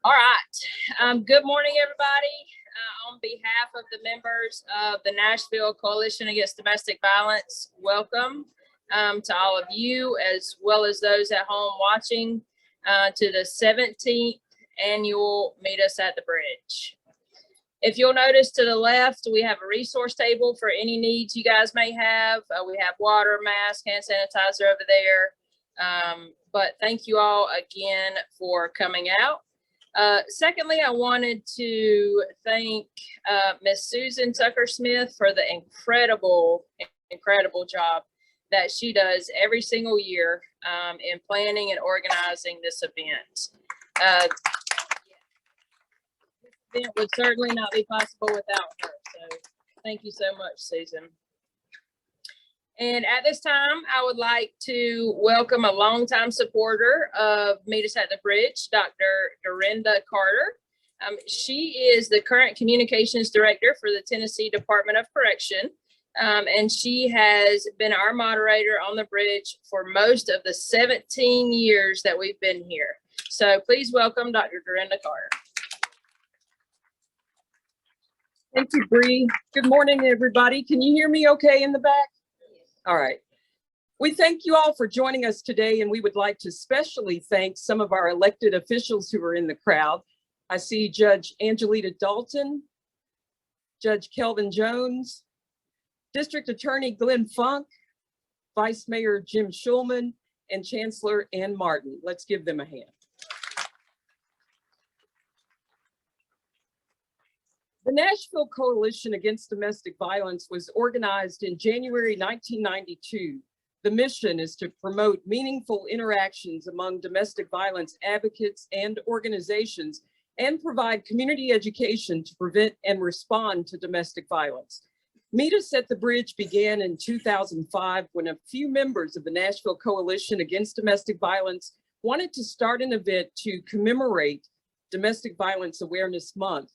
All right. Good morning, everybody. On behalf of the members of the Nashville Coalition Against Domestic Violence, welcome to all of you, as well as those at home watching, to the 17th annual Meet Us at the Bridge. If you'll notice to the left, we have a resource table for any needs you guys may have. We have water, mask, hand sanitizer over there. But thank you all again for coming out. Secondly, I wanted to thank Miss Susan Tucker-Smith for the incredible job that she does every single year in planning and organizing this event. This event would certainly not be possible without her. So thank you so much, Susan. And at this time, I would like to welcome a longtime supporter of Meet Us at the Bridge, Dr. Dorinda Carter. She is the current communications director for the Tennessee Department of Correction. And she has been our moderator on the bridge for most of the 17 years that we've been here. So please welcome Dr. Dorinda Carter. Thank you, Bree. Good morning, everybody. Can you hear me okay in the back? All right. We thank you all for joining us today, and we would like to especially thank some of our elected officials who are in the crowd. I see Judge Angelita Dalton, Judge Kelvin Jones, District Attorney Glenn Funk, Vice Mayor Jim Schulman, and Chancellor Ann Martin. Let's give them a hand. The Nashville Coalition Against Domestic Violence was organized in January 1992. The mission is to promote meaningful interactions among domestic violence advocates and organizations and provide community education to prevent and respond to domestic violence. Meet Us at the Bridge began in 2005 when a few members of the Nashville Coalition Against Domestic Violence wanted to start an event to commemorate Domestic Violence Awareness Month.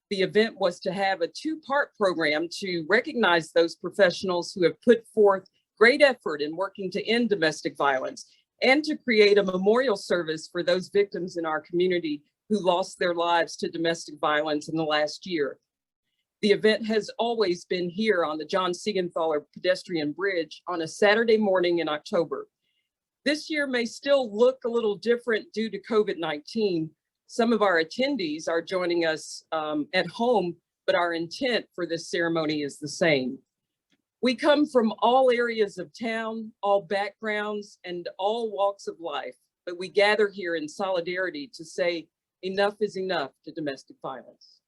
The event was to have a two-part program to recognize those professionals who have put forth great effort in working to end domestic violence and to create a memorial service for those victims in our community who lost their lives to domestic violence in the last year. The event has always been here on the John Siegenthaler pedestrian bridge on a Saturday morning in October. This year may still look a little different due to COVID-19. Some of our attendees are joining us at home, but our intent for this ceremony is the same. We come from all areas of town, all backgrounds, and all walks of life, but we gather here in solidarity to say enough is enough to domestic violence.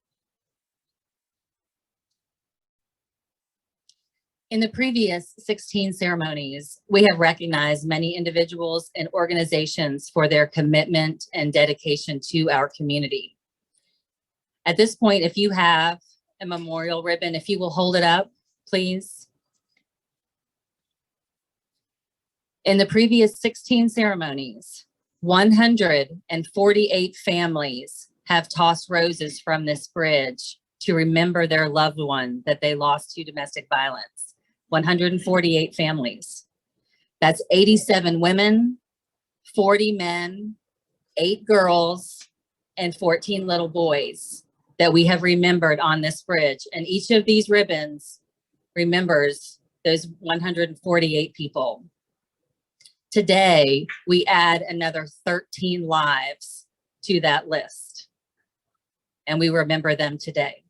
In the previous 16 ceremonies, we have recognized many individuals and organizations for their commitment and dedication to our community. At this point, if you have a memorial ribbon, if you will hold it up, please. In the previous 16 ceremonies, 148 families have tossed roses from this bridge to remember their loved one that they lost to domestic violence. 148 families. That's 87 women, 40 men, 8 girls, and 14 little boys that we have remembered on this bridge. And each of these ribbons remembers those 148 people. Today, we add another 13 lives to that list, and we remember them today.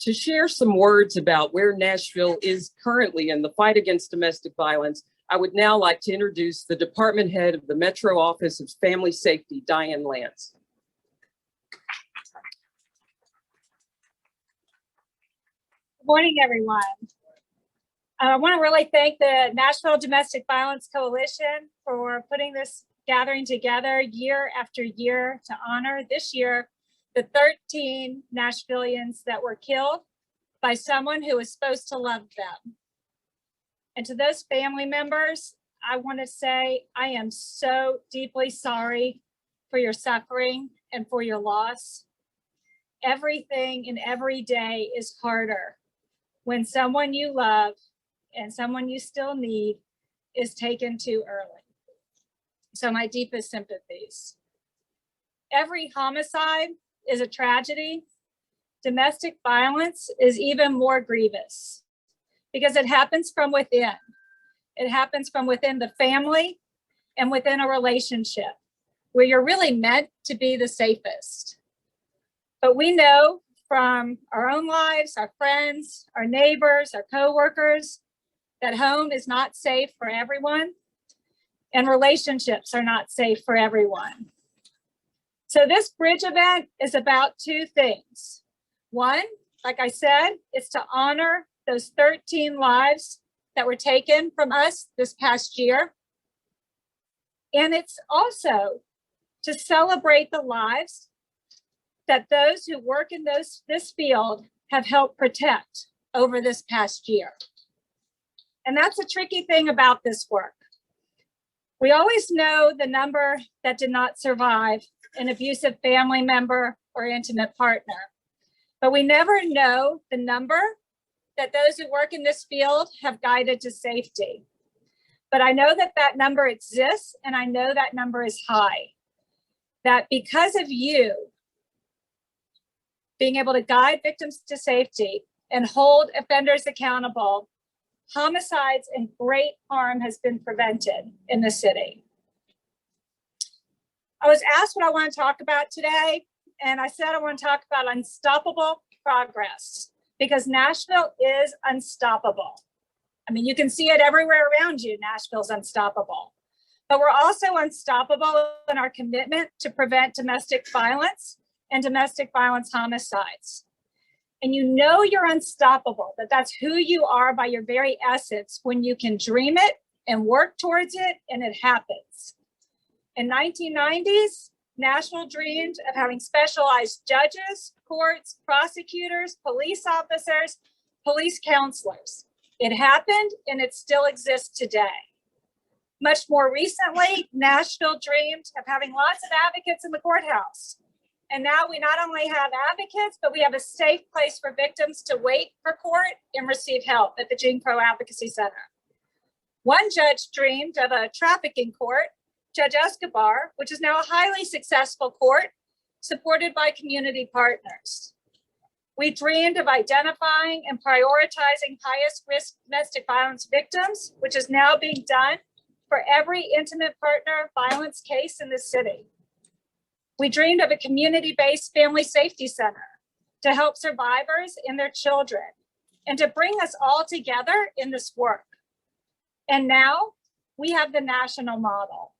To share some words about where Nashville is currently in the fight against domestic violence, I would now like to introduce the department head of the Metro Office of Family Safety, Diane Lance. Good morning, everyone. I want to really thank the Nashville Domestic Violence Coalition for putting this gathering together year after year to honor this year the 13 Nashvillians that were killed by someone who was supposed to love them. And to those family members, I want to say I am so deeply sorry for your suffering and for your loss. Everything and every day is harder when someone you love and someone you still need is taken too early. So my deepest sympathies. Every homicide is a tragedy. Domestic violence is even more grievous because it happens from within. It happens from within the family and within a relationship where you're really meant to be the safest. But we know from our own lives, our friends, our neighbors, our coworkers, that home is not safe for everyone and relationships are not safe for everyone. So this bridge event is about two things. One, like I said, is to honor those 13 lives that were taken from us this past year. And it's also to celebrate the lives that those who work in this field have helped protect over this past year. And that's a tricky thing about this work. We always know the number that did not survive an abusive family member or intimate partner, but we never know the number that those who work in this field have guided to safety. But I know that that number exists, and I know that number is high. That because of you being able to guide victims to safety and hold offenders accountable, homicides and great harm has been prevented in the city. I was asked what I want to talk about today, and I said I want to talk about unstoppable progress because Nashville is unstoppable. I mean, you can see it everywhere around you. Nashville's unstoppable. But we're also unstoppable in our commitment to prevent domestic violence and domestic violence homicides. And you know you're unstoppable, that that's who you are by your very essence when you can dream it and work towards it and it happens. In 1990s, Nashville dreamed of having specialized judges, courts, prosecutors, police officers, police counselors. It happened and it still exists today. Much more recently, Nashville dreamed of having lots of advocates in the courthouse. And now we not only have advocates, but we have a safe place for victims to wait for court and receive help at the Gene Crow Advocacy Center. One judge dreamed of a trafficking court, Judge Escobar, which is now a highly successful court supported by community partners. We dreamed of identifying and prioritizing highest risk domestic violence victims, which is now being done for every intimate partner violence case in the city. We dreamed of a community-based family safety center to help survivors and their children and to bring us all together in this work. And now we have the national model.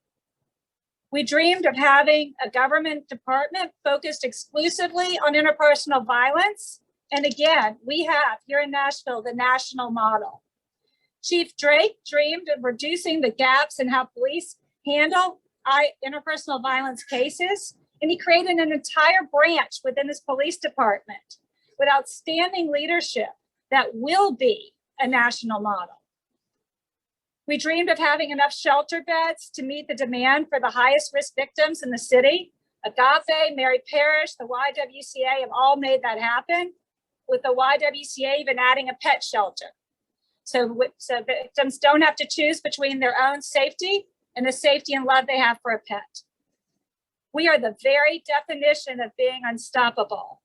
We dreamed of having a government department focused exclusively on interpersonal violence. And again, we have here in Nashville, the national model. Chief Drake dreamed of reducing the gaps in how police handle interpersonal violence cases. And he created an entire branch within his police department with outstanding leadership that will be a national model. We dreamed of having enough shelter beds to meet the demand for the highest risk victims in the city. Agape, Mary Parish, the YWCA have all made that happen, with the YWCA even adding a pet shelter. So victims don't have to choose between their own safety and the safety and love they have for a pet. We are the very definition of being unstoppable.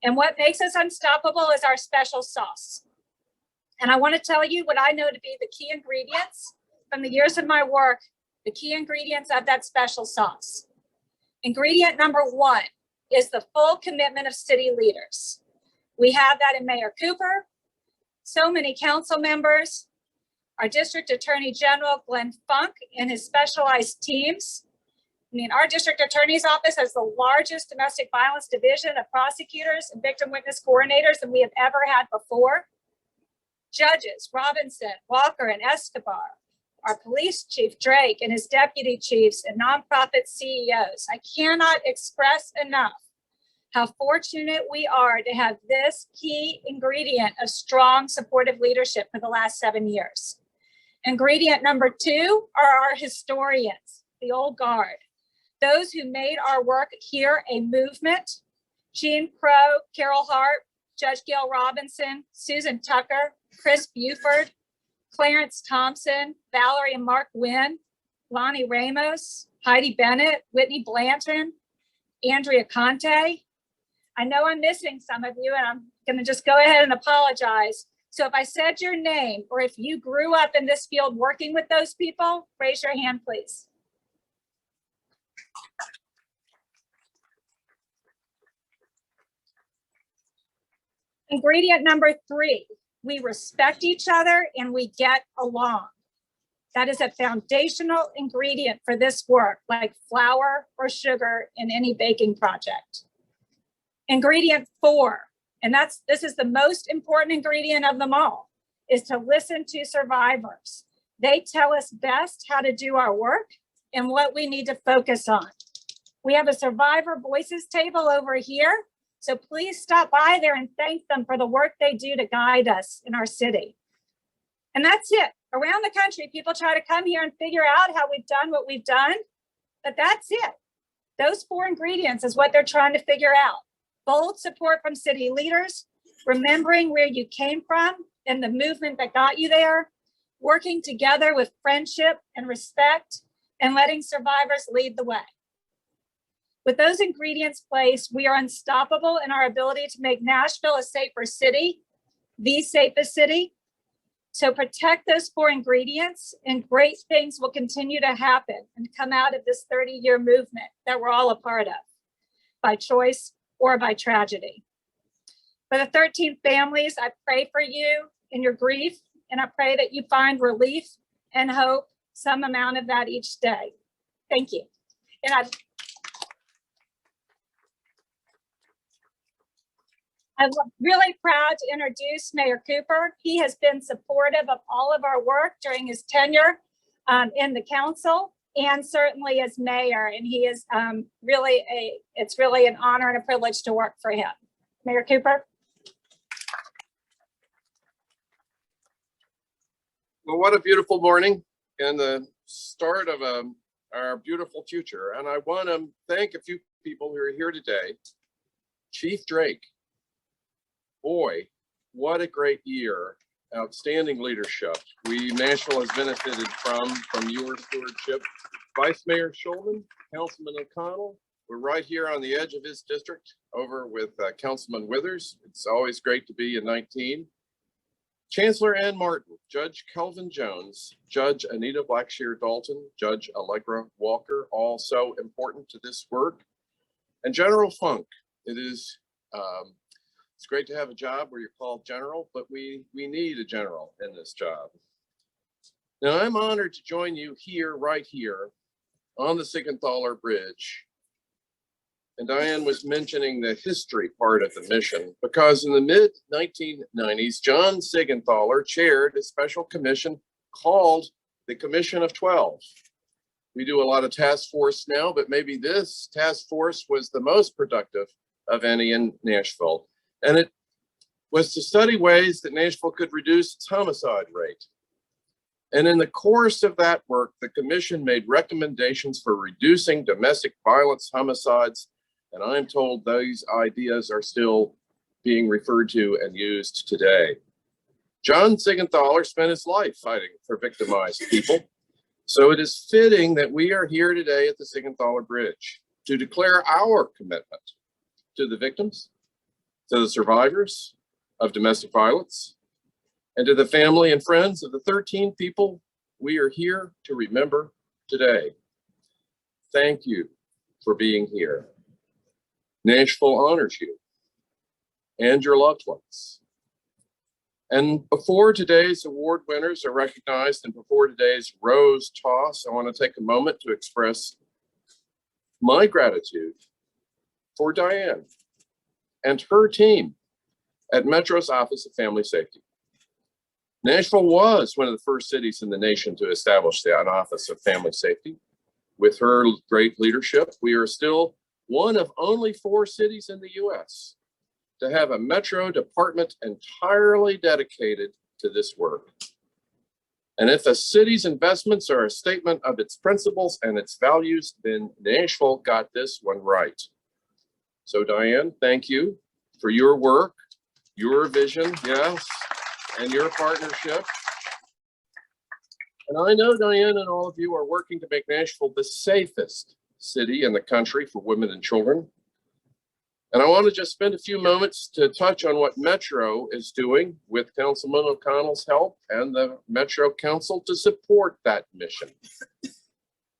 And what makes us unstoppable is our special sauce. And I want to tell you what I know to be the key ingredients from the years of my work, the key ingredients of that special sauce. Ingredient number one is the full commitment of city leaders. We have that in Mayor Cooper, so many council members, our District Attorney General, Glenn Funk, and his specialized teams. I mean, our district attorney's office has the largest domestic violence division of prosecutors and victim witness coordinators than we have ever had before. Judges, Robinson, Walker, and Escobar, our police chief, Drake, and his deputy chiefs and nonprofit CEOs. I cannot express enough how fortunate we are to have this key ingredient of strong supportive leadership for the last 7 years. Ingredient number two are our historians, the old guard, those who made our work here a movement. Gene Crow, Carol Hart, Judge Gail Robinson, Susan Tucker, Chris Buford, Clarence Thompson, Valerie and Mark Wynn, Lonnie Ramos, Heidi Bennett, Whitney Blanton, Andrea Conte. I know I'm missing some of you, and I'm going to just go ahead and apologize. So if I said your name, or if you grew up in this field working with those people, raise your hand, please. Ingredient number 3, we respect each other and we get along. That is a foundational ingredient for this work, like flour or sugar in any baking project. Ingredient 4, and this is the most important ingredient of them all, is to listen to survivors. They tell us best how to do our work and what we need to focus on. We have a Survivor Voices table over here, so please stop by there and thank them for the work they do to guide us in our city. And that's it. Around the country, people try to come here and figure out how we've done what we've done, but that's it. Those 4 ingredients is what they're trying to figure out. Bold support from city leaders, remembering where you came from and the movement that got you there, working together with friendship and respect, and letting survivors lead the way. With those ingredients placed, we are unstoppable in our ability to make Nashville a safer city, the safest city. So protect those 4 ingredients, and great things will continue to happen and come out of this 30-year movement that we're all a part of, by choice or by tragedy. For the 13 families, I pray for you in your grief, and I pray that you find relief and hope, some amount of that each day. Thank you. And I'm really proud to introduce Mayor Cooper. He has been supportive of all of our work during his tenure in the council, and certainly as mayor. And he is it's really an honor and a privilege to work for him. Mayor Cooper. Well, what a beautiful morning and the start of our beautiful future. And I want to thank a few people who are here today. Chief Drake. Boy, what a great year. Outstanding leadership. Nashville has benefited from your stewardship. Vice Mayor Schulman, Councilman O'Connell. We're right here on the edge of his district over with Councilman Withers. It's always great to be in 19. Chancellor Ann Martin, Judge Kelvin Jones, Judge Anita Blackshear Dalton, Judge Allegra Walker, all so important to this work. And General Funk. It's great to have a job where you're called general, but we need a general in this job. Now, I'm honored to join you here, right here, on the Siegenthaler Bridge. And Diane was mentioning the history part of the mission, because in the mid-1990s, John Siegenthaler chaired a special commission called the Commission of 12. We do a lot of task force now, but maybe this task force was the most productive of any in Nashville. And it was to study ways that Nashville could reduce its homicide rate. And in the course of that work, the commission made recommendations for reducing domestic violence homicides. And I'm told those ideas are still being referred to and used today. John Siegenthaler spent his life fighting for victimized people. So it is fitting that we are here today at the Siegenthaler Bridge to declare our commitment to the victims, to the survivors of domestic violence, and to the family and friends of the 13 people we are here to remember today. Thank you for being here. Nashville honors you and your loved ones. And before today's award winners are recognized and before today's rose toss, I want to take a moment to express my gratitude for Diane and her team at Metro's Office of Family Safety. Nashville was one of the first cities in the nation to establish the Office of Family Safety. With her great leadership, we are still one of only 4 cities in the US to have a Metro department entirely dedicated to this work. And if a city's investments are a statement of its principles and its values, then Nashville got this one right. So Diane, thank you for your work your vision, yes, and your partnership. And I know Diane and all of you are working to make Nashville the safest city in the country for women and children. And I want to just spend a few moments to touch on what Metro is doing with Councilman O'Connell's help and the Metro Council to support that mission.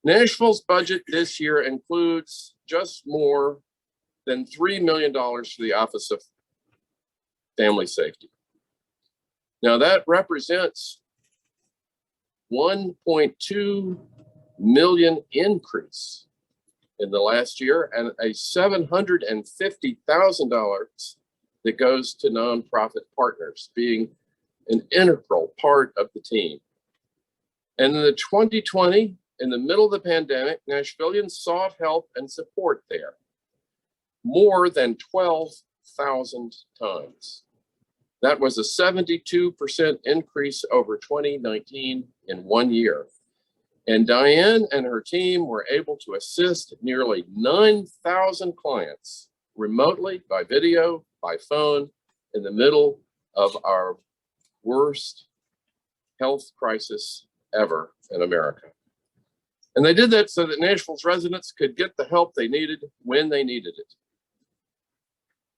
Nashville's budget this year includes just more than $3 million for the Office of Family Safety. Now that represents 1.2 million increase in the last year and a $750,000 that goes to nonprofit partners, being an integral part of the team. And in the 2020, in the middle of the pandemic, Nashvillians sought help and support there more than 12,000 times. That was a 72% increase over 2019 in 1 year. And Diane and her team were able to assist nearly 9,000 clients remotely, by video, by phone, in the middle of our worst health crisis ever in America. And they did that so that Nashville's residents could get the help they needed when they needed it.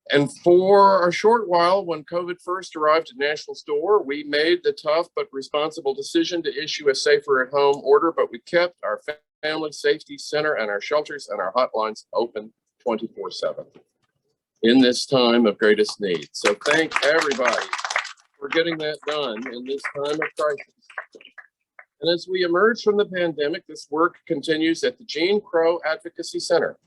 And for a short while, when COVID first arrived at Nashville's door, we made the tough but responsible decision to issue a safer at home order, but we kept our family safety center and our shelters and our hotlines open 24/7 in this time of greatest need. So thank everybody for getting that done in this time of crisis. And as we emerge from the pandemic, this work continues at the Gene Crow Advocacy Center,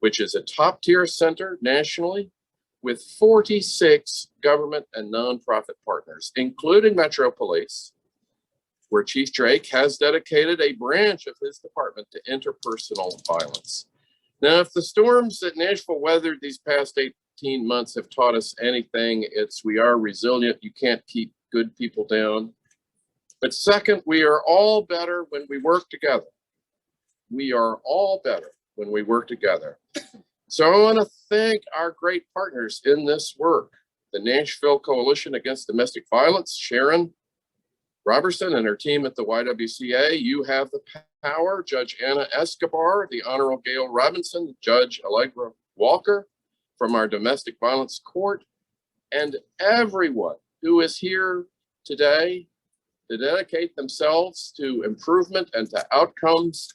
which is a top-tier center nationally with 46 government and nonprofit partners, including Metro Police, where Chief Drake has dedicated a branch of his department to interpersonal violence. Now, if the storms that Nashville weathered these past 18 months have taught us anything, it's we are resilient. You can't keep good people down. But second, we are all better when we work together. We are all better when we work together. So I want to thank our great partners in this work, the Nashville Coalition Against Domestic Violence, Sharon Robertson and her team at the YWCA. You have the power, Judge Anna Escobar, the Honorable Gail Robinson, Judge Allegra Walker from our Domestic Violence Court, and everyone who is here today to dedicate themselves to improvement and to outcomes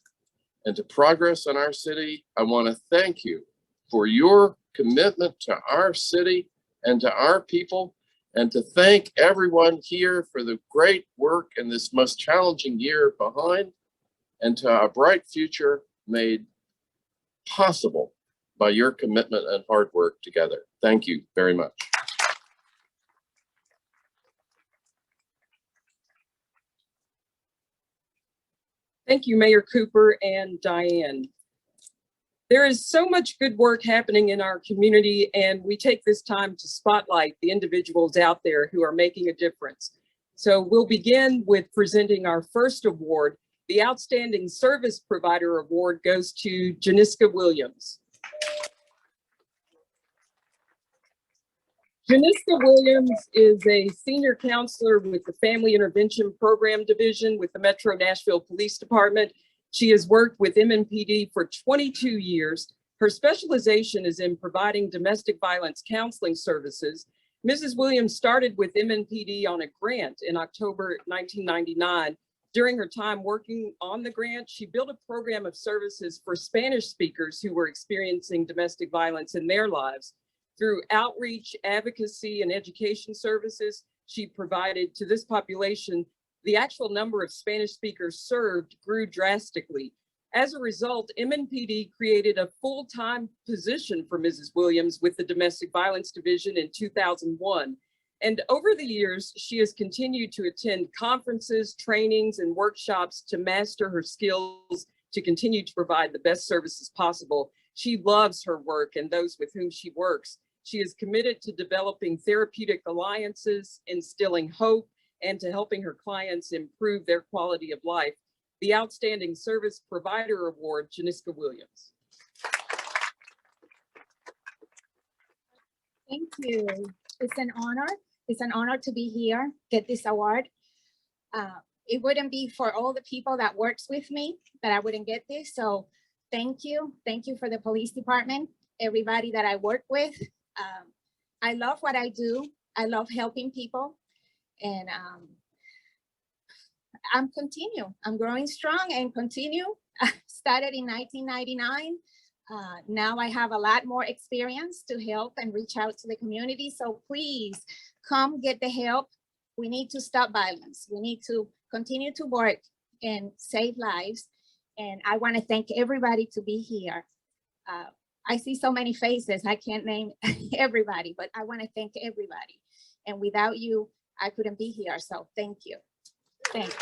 and to progress in our city. I want to thank you for your commitment to our city and to our people, and to thank everyone here for the great work in this most challenging year behind, and to a bright future made possible by your commitment and hard work together. Thank you very much. Thank you, Mayor Cooper and Diane. There is so much good work happening in our community, and we take this time to spotlight the individuals out there who are making a difference. So we'll begin with presenting our first award. The Outstanding Service Provider Award goes to Janiska Williams. Janiska Williams is a senior counselor with the Family Intervention Program Division with the Metro Nashville Police Department. She has worked with MNPD for 22 years. Her specialization is in providing domestic violence counseling services. Mrs. Williams started with MNPD on a grant in October 1999. During her time working on the grant, she built a program of services for Spanish speakers who were experiencing domestic violence in their lives. Through outreach, advocacy, and education services she provided to this population, the actual number of Spanish speakers served grew drastically. As a result, MNPD created a full-time position for Mrs. Williams with the Domestic Violence Division in 2001. And over the years, she has continued to attend conferences, trainings, and workshops to master her skills to continue to provide the best services possible. She loves her work and those with whom she works. She is committed to developing therapeutic alliances, instilling hope, and to helping her clients improve their quality of life. The Outstanding Service Provider Award, Janiska Williams. Thank you. It's an honor. It's an honor to be here, get this award. It wouldn't be for all the people that works with me that I wouldn't get this. So thank you. Thank you for the police department, everybody that I work with. I love what I do. I love helping people. And I'm growing strong and continue. I started in 1999. Now I have a lot more experience to help and reach out to the community. So please come get the help. We need to stop violence. We need to continue to work and save lives. And I want to thank everybody to be here. I see so many faces. I can't name everybody, but I want to thank everybody. And without you, I couldn't be here. So thank you. Thanks.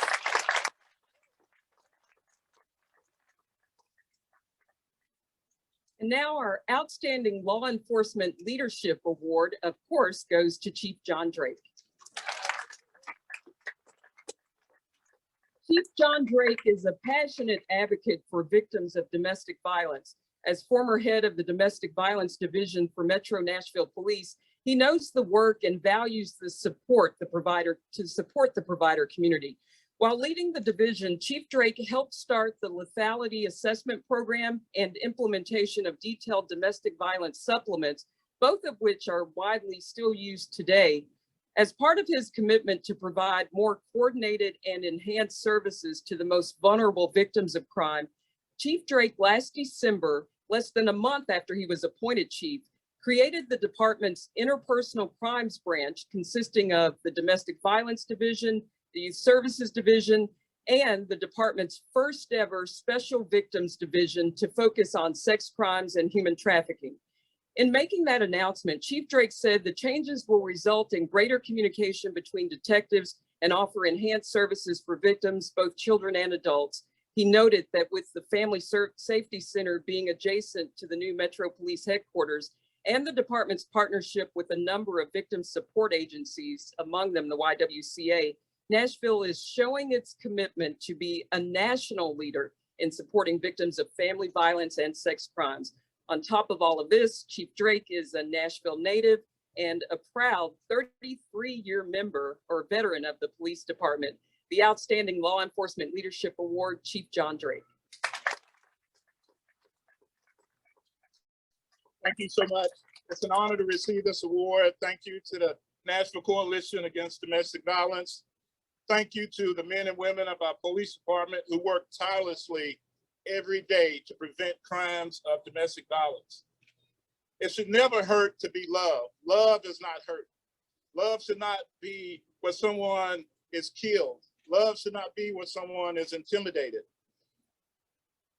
And now our Outstanding Law Enforcement Leadership Award, of course, goes to Chief John Drake. Chief John Drake is a passionate advocate for victims of domestic violence. As former head of the Domestic Violence Division for Metro Nashville Police, he knows the work and values the support the provider community. While leading the division, Chief Drake helped start the lethality assessment program and implementation of detailed domestic violence supplements, both of which are widely still used today. As part of his commitment to provide more coordinated and enhanced services to the most vulnerable victims of crime, Chief Drake last December, less than a month after he was appointed chief, created the department's interpersonal crimes branch consisting of the Domestic Violence Division, the Youth Services Division, and the department's first ever Special Victims Division to focus on sex crimes and human trafficking. In making that announcement, Chief Drake said the changes will result in greater communication between detectives and offer enhanced services for victims, both children and adults. He noted that with the Family Safety Center being adjacent to the new Metro Police headquarters and the department's partnership with a number of victim support agencies, among them the YWCA, Nashville is showing its commitment to be a national leader in supporting victims of family violence and sex crimes. On top of all of this, Chief Drake is a Nashville native and a proud 33-year member or veteran of the police department. The Outstanding Law Enforcement Leadership Award, Chief John Drake. Thank you so much. It's an honor to receive this award. Thank you to the Nashville Coalition Against Domestic Violence. Thank you to the men and women of our police department who work tirelessly every day to prevent crimes of domestic violence. It should never hurt to be loved. Love does not hurt. Love should not be where someone is killed. Love should not be where someone is intimidated.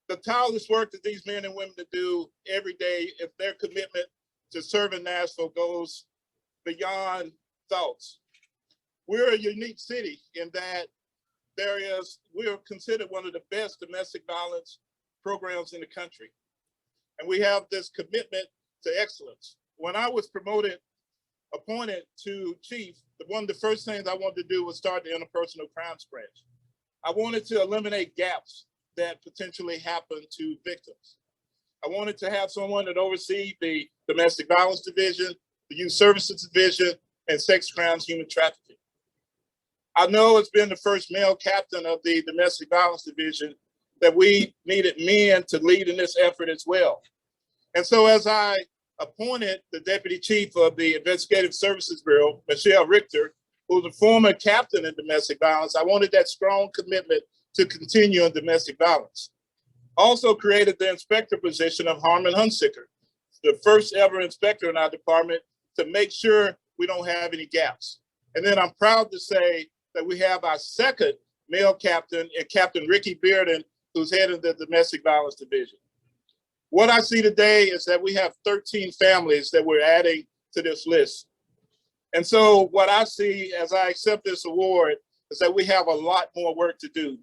The tireless work that these men and women do every day, if their commitment to serving Nashville goes beyond thoughts. We're a unique city in that we're considered one of the best domestic violence programs in the country. And we have this commitment to excellence. When I was appointed to chief, one of the first things I wanted to do was start the interpersonal crimes branch. I wanted to eliminate gaps that potentially happen to victims. I wanted to have someone that oversees the Domestic Violence Division, the Youth Services Division, and Sex Crimes, Human Trafficking. I know it's been the first male captain of the Domestic Violence Division that we needed men to lead in this effort as well. And so as I appointed the deputy chief of the Investigative Services Bureau, Michelle Richter, who's a former captain in domestic violence, I wanted that strong commitment to continue in domestic violence. Also created the inspector position of Harmon Hunsicker, the first ever inspector in our department, to make sure we don't have any gaps. And then I'm proud to say that we have our second male captain, Captain Ricky Bearden, who's head of the Domestic Violence Division. What I see today is that we have 13 families that we're adding to this list. And so what I see as I accept this award is that we have a lot more work to do.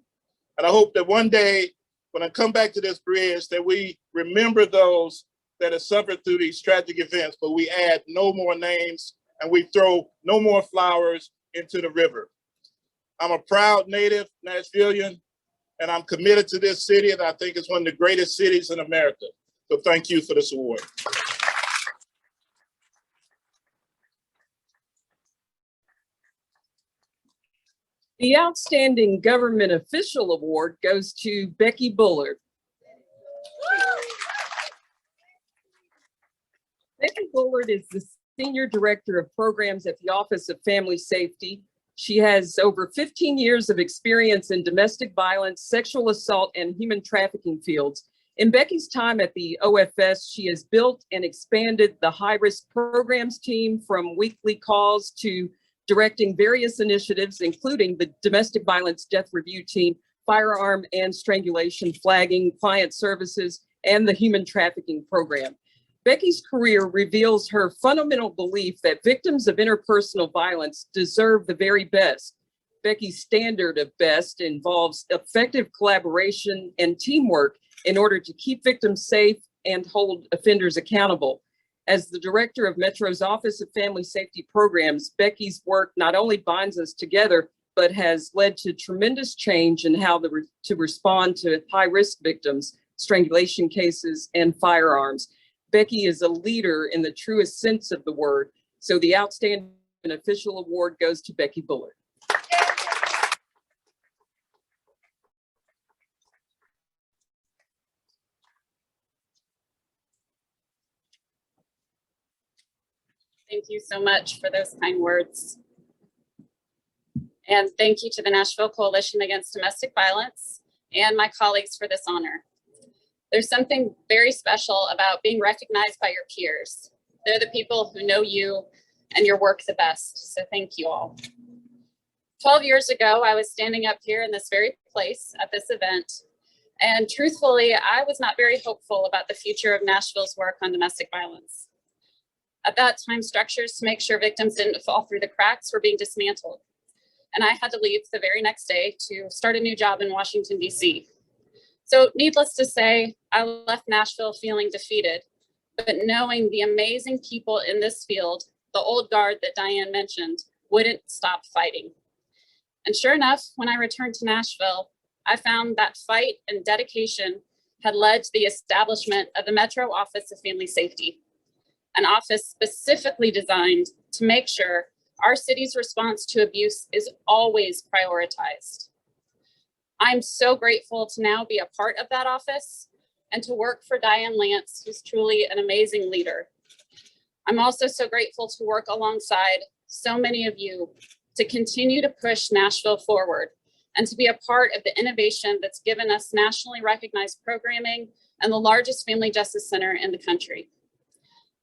And I hope that one day, when I come back to this bridge, that we remember those that have suffered through these tragic events, but we add no more names and we throw no more flowers into the river. I'm a proud native Nashvilleian, and I'm committed to this city, and I think it's one of the greatest cities in America. So thank you for this award. The Outstanding Government Official Award goes to Becky Bullard. Becky Bullard is the Senior Director of Programs at the Office of Family Safety. She has over 15 years of experience in domestic violence, sexual assault, and human trafficking fields. In Becky's time at the OFS, she has built and expanded the high-risk programs team from weekly calls to directing various initiatives, including the Domestic Violence Death Review Team, Firearm and Strangulation Flagging, Client Services, and the Human Trafficking Program. Becky's career reveals her fundamental belief that victims of interpersonal violence deserve the very best. Becky's standard of best involves effective collaboration and teamwork in order to keep victims safe and hold offenders accountable. As the director of Metro's Office of Family Safety Programs, Becky's work not only binds us together, but has led to tremendous change in how to respond to high-risk victims, strangulation cases, and firearms. Becky is a leader in the truest sense of the word, so the Outstanding Official Award goes to Becky Bullard. Thank you so much for those kind words. And thank you to the Nashville Coalition Against Domestic Violence and my colleagues for this honor. There's something very special about being recognized by your peers. They're the people who know you and your work the best, so thank you all. 12 years ago, I was standing up here in this very place at this event, and truthfully, I was not very hopeful about the future of Nashville's work on domestic violence. At that time, structures to make sure victims didn't fall through the cracks were being dismantled, and I had to leave the very next day to start a new job in Washington, D.C. So needless to say, I left Nashville feeling defeated, but knowing the amazing people in this field, the old guard that Diane mentioned, wouldn't stop fighting. And sure enough, when I returned to Nashville, I found that fight and dedication had led to the establishment of the Metro Office of Family Safety, an office specifically designed to make sure our city's response to abuse is always prioritized. I'm so grateful to now be a part of that office and to work for Diane Lance, who's truly an amazing leader. I'm also so grateful to work alongside so many of you to continue to push Nashville forward and to be a part of the innovation that's given us nationally recognized programming and the largest family justice center in the country.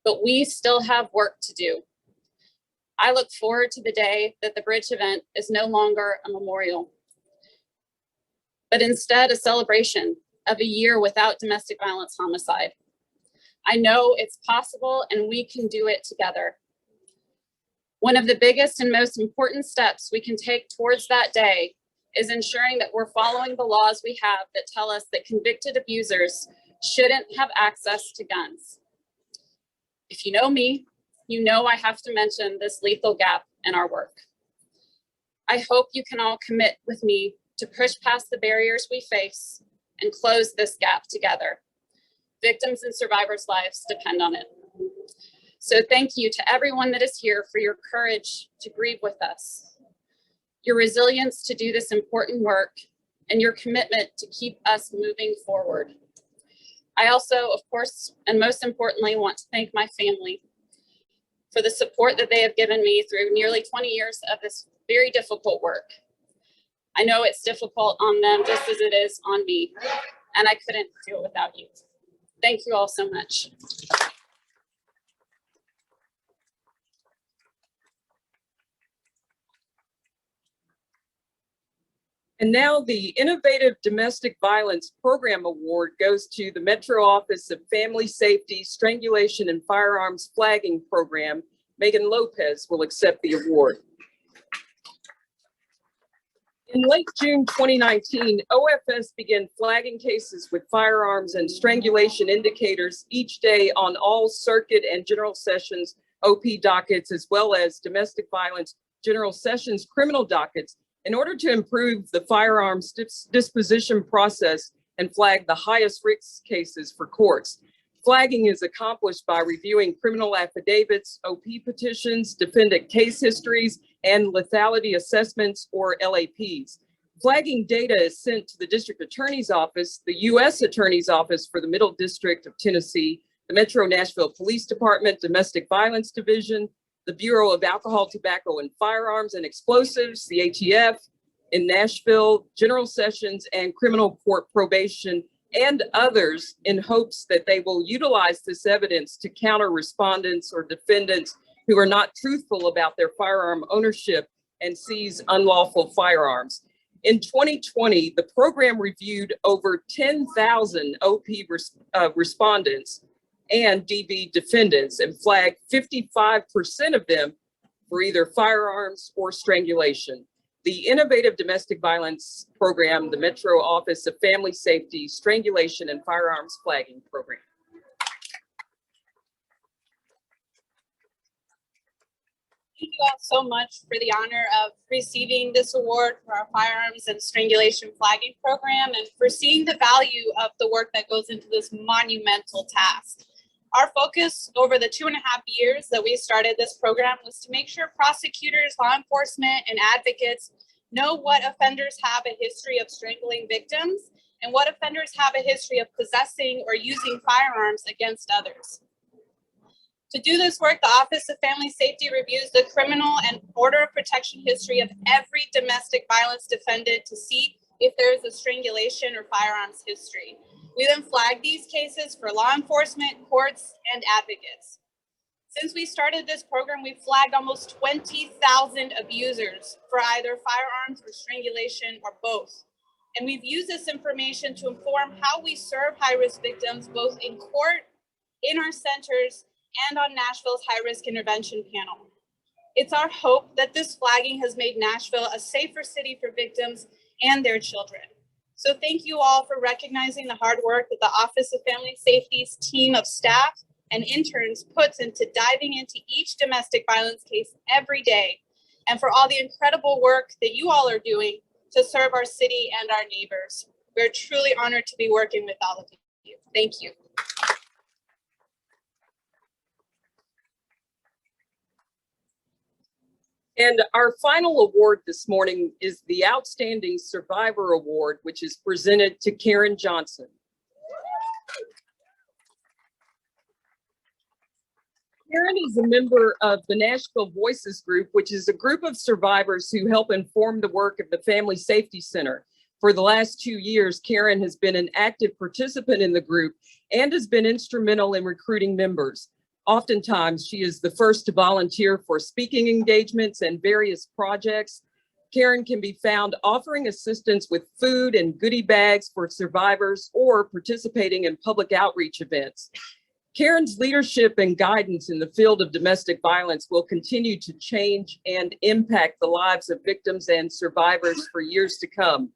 But we still have work to do. I look forward to the day that the Bridge event is no longer a memorial, but instead a celebration of a year without domestic violence homicide. I know it's possible and we can do it together. One of the biggest and most important steps we can take towards that day is ensuring that we're following the laws we have that tell us that convicted abusers shouldn't have access to guns. If you know me, you know I have to mention this lethal gap in our work. I hope you can all commit with me to push past the barriers we face and close this gap together. Victims and survivors' lives depend on it. So thank you to everyone that is here for your courage to grieve with us, your resilience to do this important work, and your commitment to keep us moving forward. I also, of course, and most importantly, want to thank my family for the support that they have given me through nearly 20 years of this very difficult work. I know it's difficult on them just as it is on me, and I couldn't do it without you. Thank you all so much. And now the Innovative Domestic Violence Program Award goes to the Metro Office of Family Safety, Strangulation and Firearms Flagging Program. Megan Lopez will accept the award. In late June 2019, OFS began flagging cases with firearms and strangulation indicators each day on all circuit and general sessions OP dockets, as well as domestic violence general sessions criminal dockets, in order to improve the firearms disposition process and flag the highest risk cases for courts. Flagging is accomplished by reviewing criminal affidavits, OP petitions, defendant case histories, and lethality assessments, or LAPs. Flagging data is sent to the District Attorney's Office, the U.S. Attorney's Office for the Middle District of Tennessee, the Metro Nashville Police Department, Domestic Violence Division, the Bureau of Alcohol, Tobacco, and Firearms and Explosives, the ATF, in Nashville, General Sessions, and Criminal Court Probation, and others, in hopes that they will utilize this evidence to counter respondents or defendants who are not truthful about their firearm ownership and seize unlawful firearms. In 2020, the program reviewed over 10,000 OP respondents and DV defendants and flagged 55% of them for either firearms or strangulation. The Innovative Domestic Violence Program, the Metro Office of Family Safety, Strangulation, and Firearms Flagging Program. Thank you all so much for the honor of receiving this award for our firearms and strangulation flagging program and for seeing the value of the work that goes into this monumental task. Our focus over the 2.5 years that we started this program was to make sure prosecutors, law enforcement, and advocates know what offenders have a history of strangling victims and what offenders have a history of possessing or using firearms against others. To do this work, the Office of Family Safety reviews the criminal and order of protection history of every domestic violence defendant to see if there is a strangulation or firearms history. We then flag these cases for law enforcement, courts, and advocates. Since we started this program, we've flagged almost 20,000 abusers for either firearms or strangulation or both. And we've used this information to inform how we serve high-risk victims both in court, in our centers, and on Nashville's high-risk intervention panel. It's our hope that this flagging has made Nashville a safer city for victims and their children. So thank you all for recognizing the hard work that the Office of Family Safety's team of staff and interns puts into diving into each domestic violence case every day, and for all the incredible work that you all are doing to serve our city and our neighbors. We're truly honored to be working with all of you. Thank you. And our final award this morning is the Outstanding Survivor Award, which is presented to Karen Johnson. Karen is a member of the Nashville Voices Group, which is a group of survivors who help inform the work of the Family Safety Center. For the last 2 years, Karen has been an active participant in the group and has been instrumental in recruiting members. Oftentimes, she is the first to volunteer for speaking engagements and various projects. Karen can be found offering assistance with food and goodie bags for survivors or participating in public outreach events. Karen's leadership and guidance in the field of domestic violence will continue to change and impact the lives of victims and survivors for years to come.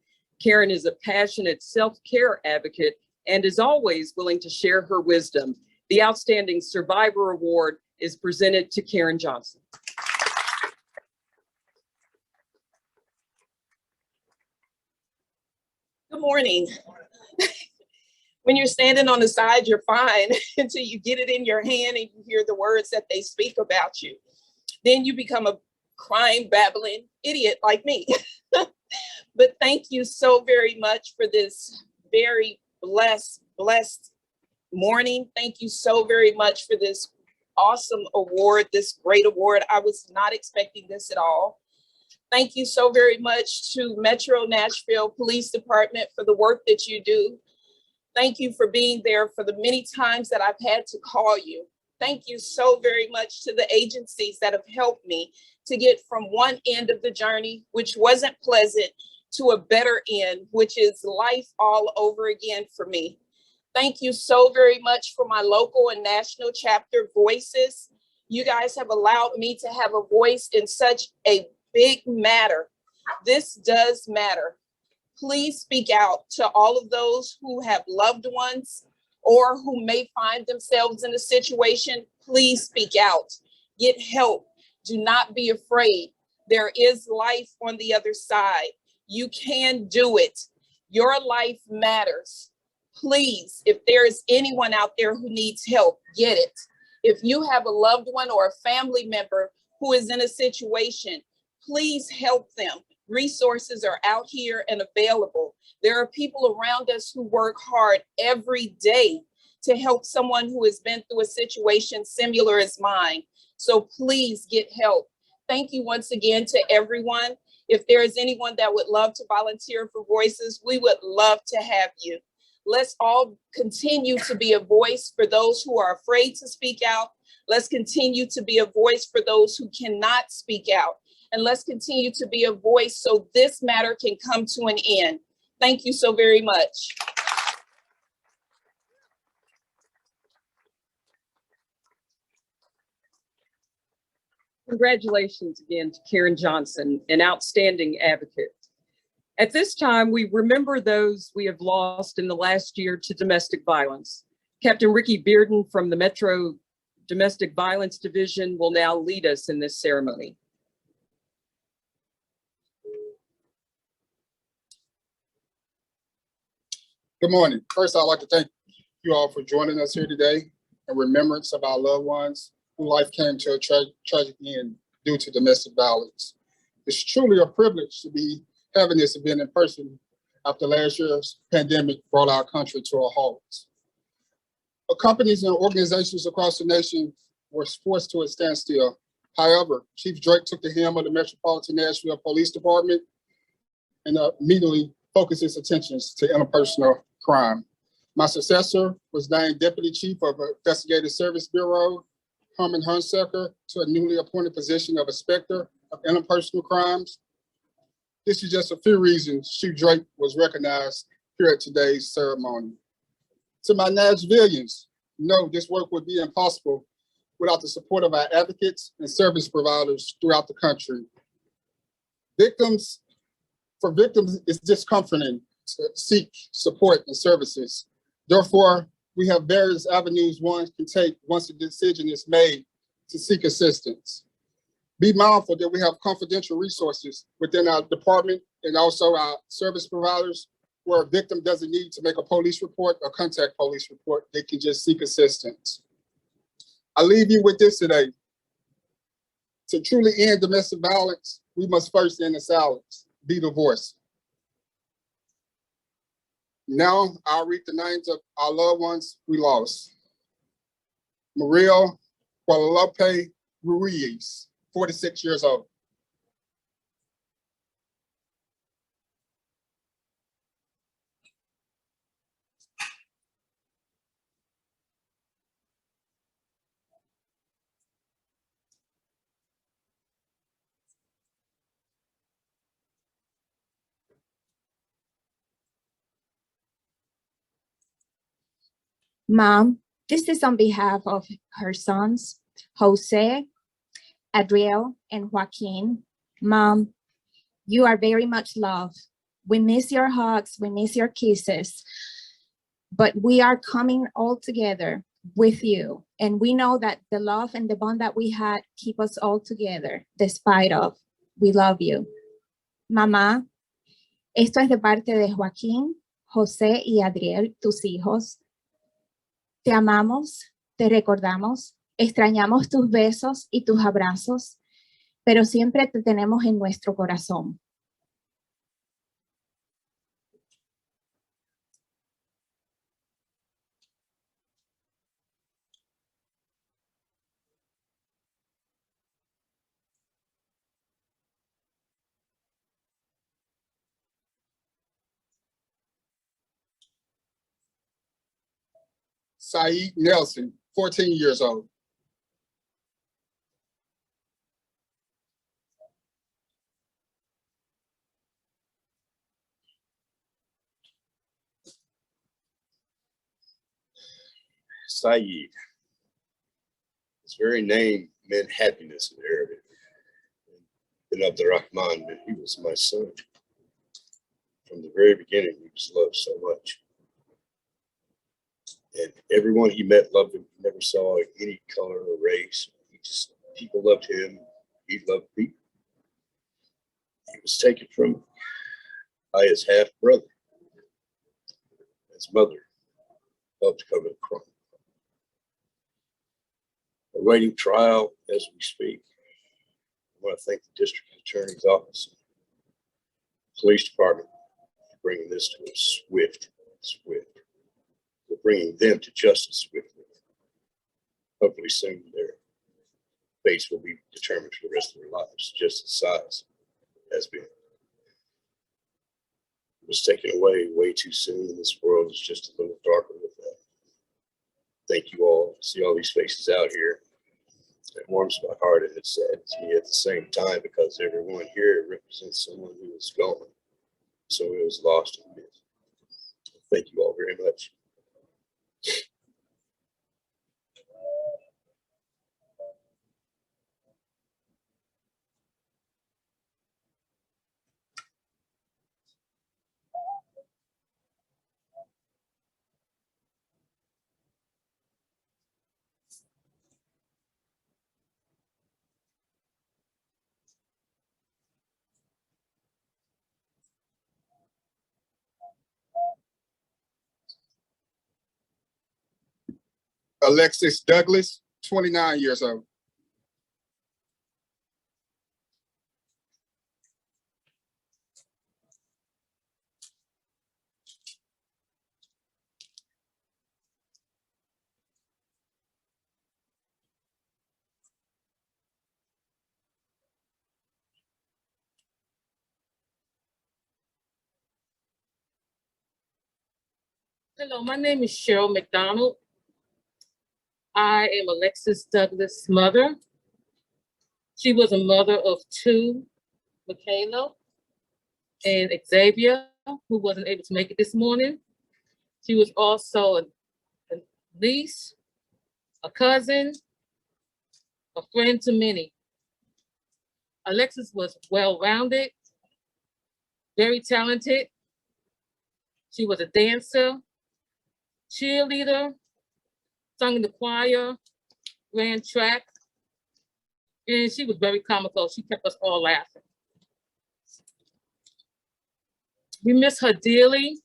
Karen is a passionate self-care advocate and is always willing to share her wisdom. The Outstanding Survivor Award is presented to Karen Johnson. Good morning. When you're standing on the side, you're fine until you get it in your hand and you hear the words that they speak about you. Then you become a crying, babbling idiot like me. But thank you so very much for this very blessed morning. Thank you so very much for this awesome award, this great award. I was not expecting this at all. Thank you so very much to Metro Nashville Police Department for the work that you do. Thank you for being there for the many times that I've had to call you. Thank you so very much to the agencies that have helped me to get from one end of the journey, which wasn't pleasant, to a better end, which is life all over again for me. Thank you so very much for my local and national chapter voices. You guys have allowed me to have a voice in such a big matter. This does matter. Please speak out to all of those who have loved ones or who may find themselves in a situation. Please speak out. Get help. Do not be afraid. There is life on the other side. You can do it. Your life matters. Please, if there is anyone out there who needs help, get it. If you have a loved one or a family member who is in a situation, please help them. Resources are out here and available. There are people around us who work hard every day to help someone who has been through a situation similar as mine. So please get help. Thank you once again to everyone. If there is anyone that would love to volunteer for Voices, we would love to have you. Let's all continue to be a voice for those who are afraid to speak out. Let's continue to be a voice for those who cannot speak out. And let's continue to be a voice so this matter can come to an end. Thank you so very much. Congratulations again to Karen Johnson, an outstanding advocate. At this time, we remember those we have lost in the last year to domestic violence. Captain Ricky Bearden from the Metro Domestic Violence Division will now lead us in this ceremony. Good morning. First, I'd like to thank you all for joining us here today in remembrance of our loved ones whose life came to a tragic end due to domestic violence. It's truly a privilege to be having this event in person after last year's pandemic brought our country to a halt. Companies and organizations across the nation were forced to a standstill. However, Chief Drake took the helm of the Metropolitan Nashville Police Department and immediately focused its attentions to interpersonal crime. My successor was named Deputy Chief of Investigative Service Bureau, Herman Hunsaker, to a newly appointed position of Inspector of Interpersonal Crimes. This is just a few reasons Chief Drake was recognized here at today's ceremony. To my Nashvillians, no, this work would be impossible without the support of our advocates and service providers throughout the country. For victims, it's discomforting to seek support and services. Therefore, we have various avenues one can take once a decision is made to seek assistance. Be mindful that we have confidential resources within our department and also our service providers where a victim doesn't need to make a police report or contact police report. They can just seek assistance. I leave you with this today. To truly end domestic violence, we must first end the silence, be the voice. Now I'll read the names of our loved ones we lost. Maria Guadalupe Ruiz, 46 years old. Mom, this is on behalf of her sons, Jose, Adriel, and Joaquin. Mom, you are very much loved. We miss your hugs, we miss your kisses, but we are coming all together with you. And we know that the love and the bond that we had keep us all together, despite of. We love you. Mamá, esto es de parte de Joaquín, José y Adriel, tus hijos. Te amamos, te recordamos, extrañamos tus besos y tus abrazos, pero siempre te tenemos en nuestro corazón. Syed Nelson, 14 years old. Syed. His very name meant happiness in Arabic. And Abdurrahman, he was my son. From the very beginning, he was loved so much. And everyone he met loved him. He never saw any color or race. People loved him. He loved people. He was taken from him by his half brother. His mother helped to cover the crime. Awaiting trial as we speak. want to thank the district attorney's office, police department for bringing this to a swift. We're bringing them to justice swiftly. Hopefully soon their fates will be determined for the rest of their lives, just as size has been. It was taken away way too soon, and this world is just a little darker with that. Thank you all. I see all these faces out here. It warms my heart and it saddens me at the same time, because everyone here represents someone who is gone, someone who was lost in myth. Thank you all very much. Alexis Douglas, 29 years old. Hello, my name is Cheryl McDonald. I am Alexis Douglas' mother. She was a mother of two, Michaela and Xavier, who wasn't able to make it this morning. She was also a niece, a cousin, a friend to many. Alexis was well-rounded, very talented. She was a dancer, cheerleader, sung in the choir, ran track, and she was very comical. She kept us all laughing. We miss her dearly,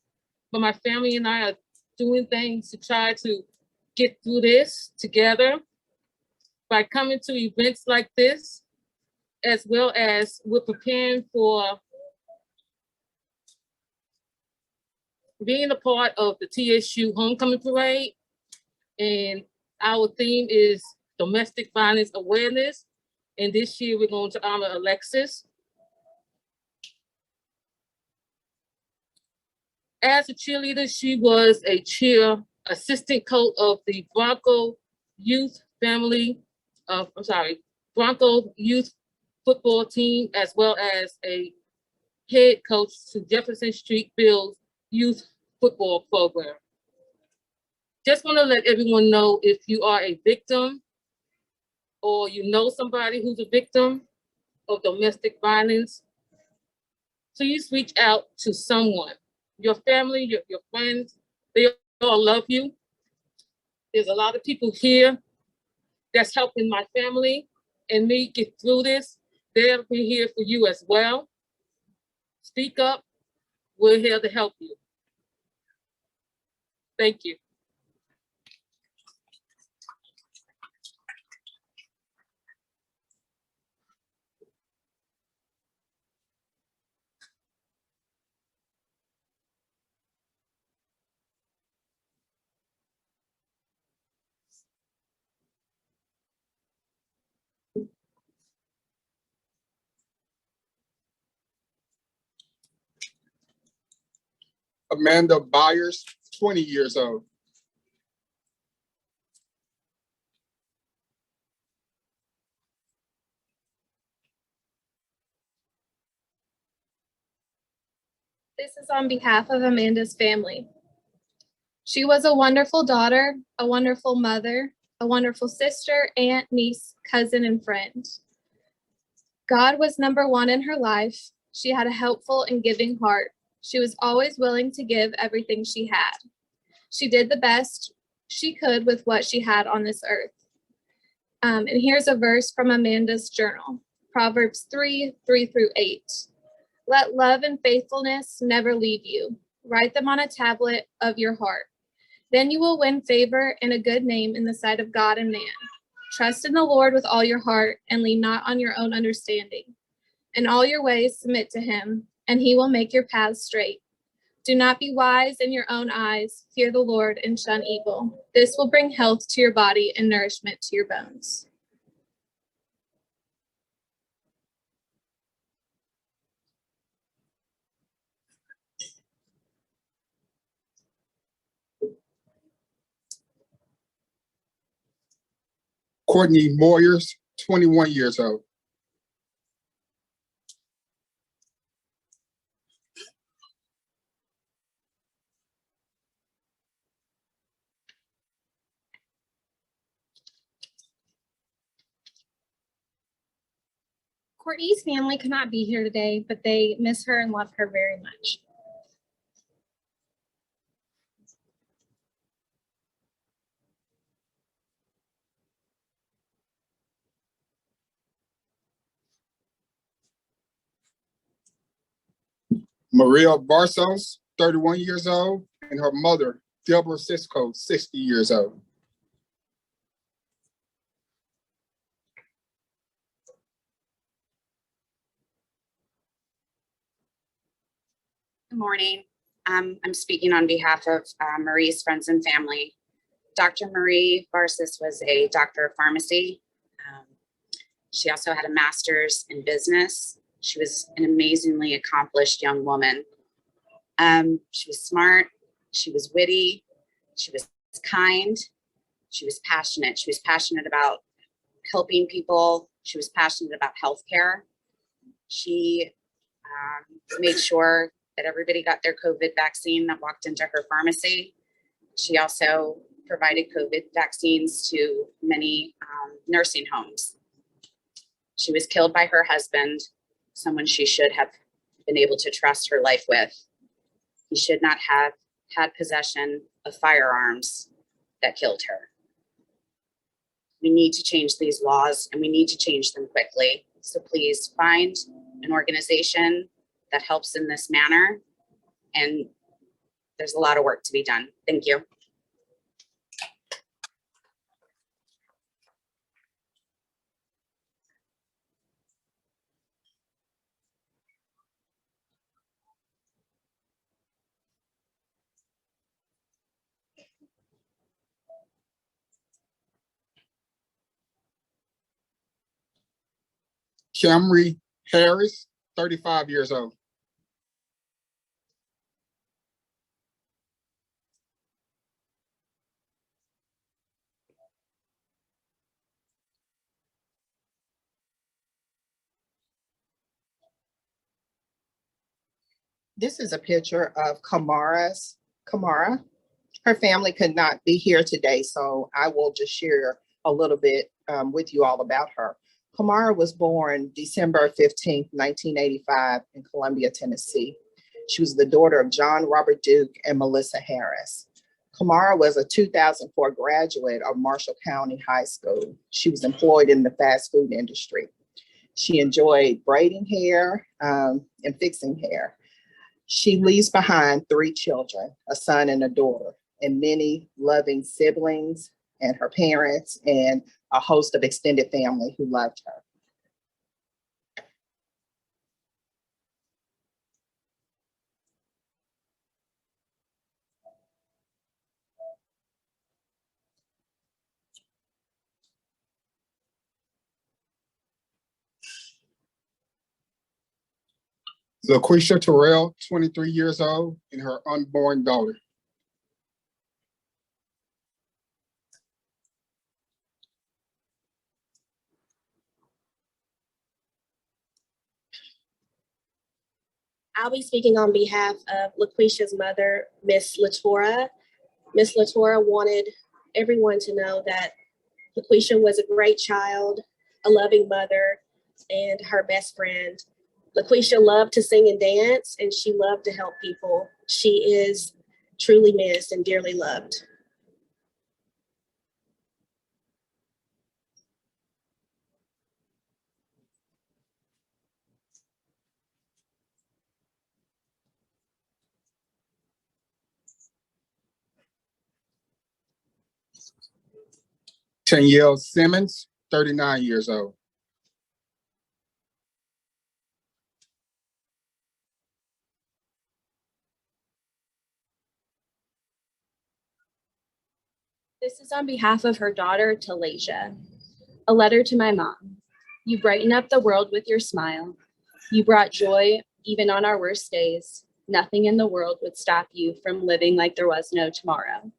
but my family and I are doing things to try to get through this together by coming to events like this, as well as we're preparing for being a part of the TSU Homecoming Parade. And our theme is domestic violence awareness. And this year we're going to honor Alexis. As a cheerleader, she was a cheer assistant coach of the Bronco Youth football team, as well as a head coach to Jefferson Street Bill's youth football program. Just want to let everyone know, if you are a victim or you know somebody who's a victim of domestic violence, please reach out to someone. Your family, your friends, they all love you. There's a lot of people here that's helping my family and me get through this. They'll be here for you as well. Speak up. We're here to help you. Thank you. Amanda Byers, 20 years old. This is on behalf of Amanda's family. She was a wonderful daughter, a wonderful mother, a wonderful sister, aunt, niece, cousin, and friend. God was number one in her life. She had a helpful and giving heart. She was always willing to give everything she had. She did the best she could with what she had on this earth. And here's a verse from Amanda's journal, Proverbs 3:3-8. Let love and faithfulness never leave you. Write them on a tablet of your heart. Then you will win favor and a good name in the sight of God and man. Trust in the Lord with all your heart and lean not on your own understanding. In all your ways submit to him, and he will make your paths straight. Do not be wise in your own eyes. Fear the Lord and shun evil. This will bring health to your body and nourishment to your bones. Courtney Moyers, 21 years old. Courtney's family could not be here today, but they miss her and love her very much. Maria Barsos, 31 years old, and her mother, Deborah Cisco, 60 years old. Good morning. I'm speaking on behalf of Marie's friends and family. Dr. Marie Barsis was a doctor of pharmacy. She also had a master's in business. She was an amazingly accomplished young woman. She was smart, she was witty, she was kind, she was passionate. She was passionate about helping people. She was passionate about healthcare. She made sure that everybody got their COVID vaccine that walked into her pharmacy. She also provided COVID vaccines to many nursing homes. She was killed by her husband, someone she should have been able to trust her life with. He should not have had possession of firearms that killed her. We need to change these laws, and we need to change them quickly. So please find an organization that helps in this manner. And there's a lot of work to be done. Thank you. Camry Harris, 35 years old. This is a picture of Kamara. Her family could not be here today, so I will just share a little bit with you all about her. Kamara was born December 15th, 1985 in Columbia, Tennessee. She was the daughter of John Robert Duke and Melissa Harris. Kamara was a 2004 graduate of Marshall County High School. She was employed in the fast food industry. She enjoyed braiding hair and fixing hair. She leaves behind 3 children, a son and a daughter, and many loving siblings and her parents and a host of extended family who loved her. LaQuisha Terrell, 23 years old, and her unborn daughter. I'll be speaking on behalf of LaQuisha's mother, Miss Latora. Miss Latora wanted everyone to know that LaQuisha was a great child, a loving mother, and her best friend. LaQuisha loved to sing and dance, and she loved to help people. She is truly missed and dearly loved. Danielle Simmons, 39 years old. This is on behalf of her daughter, Talasia. A letter to my mom. You brighten up the world with your smile. You brought joy even on our worst days. Nothing in the world would stop you from living like there was no tomorrow.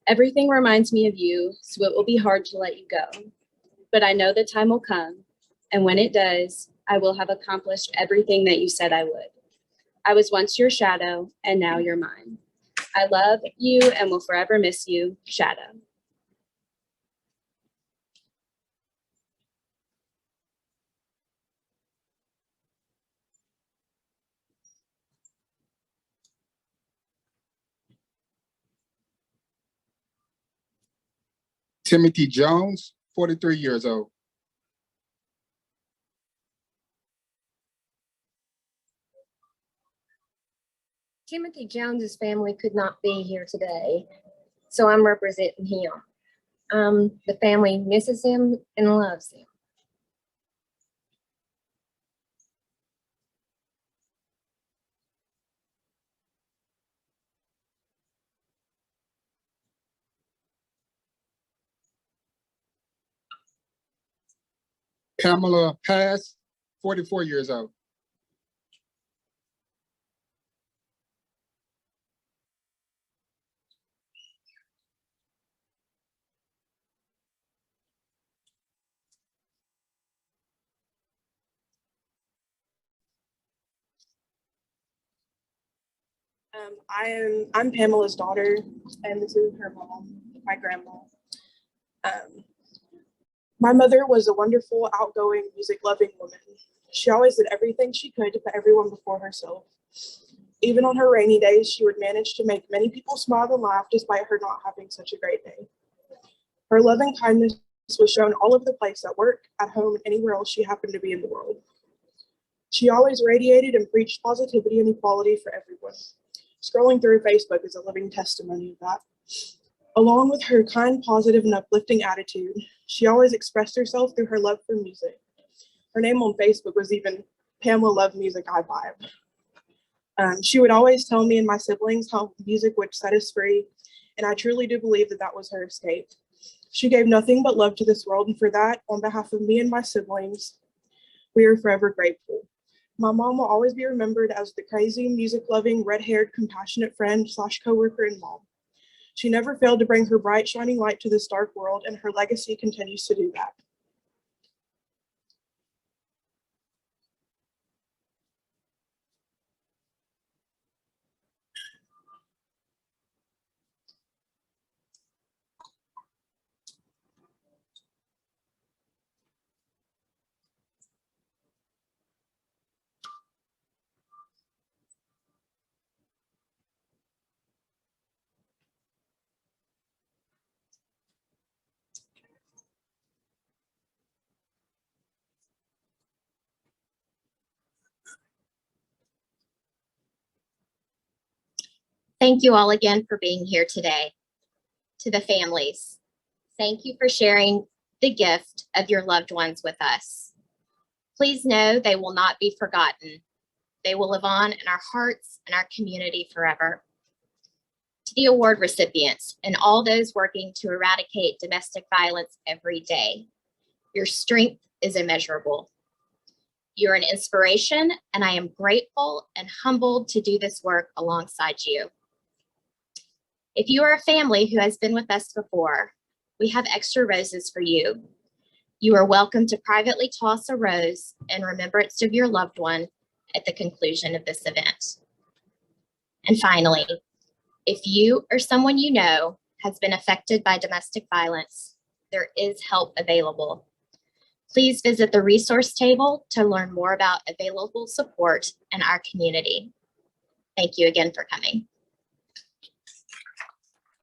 Everything reminds me of you, so it will be hard to let you go. But I know the time will come, and when it does, I will have accomplished everything that you said I would. I was once your shadow, and now you're mine. I love you and will forever miss you, Shadow. Timothy Jones, 43 years old. Timothy Jones's family could not be here today, so I'm representing him. The family misses him and loves him. Pamela Pass, 44 years old. I'm Pamela's daughter, and this is her mom, my grandma. My mother was a wonderful, outgoing, music-loving woman. She always did everything she could to put everyone before herself. Even on her rainy days, she would manage to make many people smile and laugh despite her not having such a great day. Her loving kindness was shown all over the place at work, at home, and anywhere else she happened to be in the world. She always radiated and preached positivity and equality for everyone. Scrolling through Facebook is a living testimony of that. Along with her kind, positive, and uplifting attitude, she always expressed herself through her love for music. Her name on Facebook was even Pamela Love Music I Vibe. She would always tell me and my siblings how music would set us free, and I truly do believe that that was her escape. She gave nothing but love to this world, and for that, on behalf of me and my siblings, we are forever grateful. My mom will always be remembered as the crazy, music-loving, red-haired, compassionate friend / coworker and mom. She never failed to bring her bright, shining light to this dark world, and her legacy continues to do that. Thank you all again for being here today. To the families, thank you for sharing the gift of your loved ones with us. Please know they will not be forgotten. They will live on in our hearts and our community forever. To the award recipients and all those working to eradicate domestic violence every day, your strength is immeasurable. You're an inspiration, and I am grateful and humbled to do this work alongside you. If you are a family who has been with us before, we have extra roses for you. You are welcome to privately toss a rose in remembrance of your loved one at the conclusion of this event. And finally, if you or someone you know has been affected by domestic violence, there is help available. Please visit the resource table to learn more about available support in our community. Thank you again for coming.